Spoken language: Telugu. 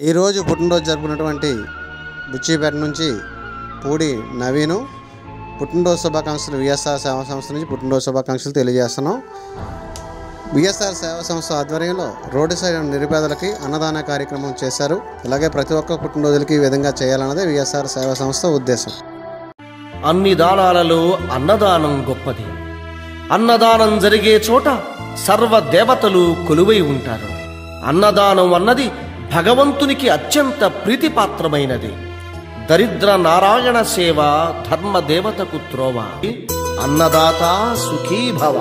ఈరోజు పుట్టినరోజు జరుపుకున్నటువంటి బుచ్చిపేట నుంచి పూడి నవీను పుట్టినరోజు శుభాకాంక్షలు విఎస్ఆర్ సేవా సంస్థ నుంచి పుట్టినరోజు శుభాకాంక్షలు తెలియజేస్తున్నాం. విఎస్ఆర్ సేవా సంస్థ ఆధ్వర్యంలో రోడ్డు సైడ్ నిరుపేదలకి అన్నదాన కార్యక్రమం చేశారు. అలాగే ప్రతి ఒక్క పుట్టినరోజులకి ఈ విధంగా చేయాలన్నదే విఎస్ఆర్ సేవా సంస్థ ఉద్దేశం. అన్ని దానాలలో అన్నదానం గొప్పది. అన్నదానం జరిగే చోట సర్వ దేవతలు కొలువై ఉంటారు. అన్నదానం అన్నది భగవంతునికి అత్యంత ప్రీతిపాత్రమైనది. దరిద్ర నారాయణ సేవ ధర్మ దేవతకు త్రోవ. అన్నదాత సుఖీ భవ.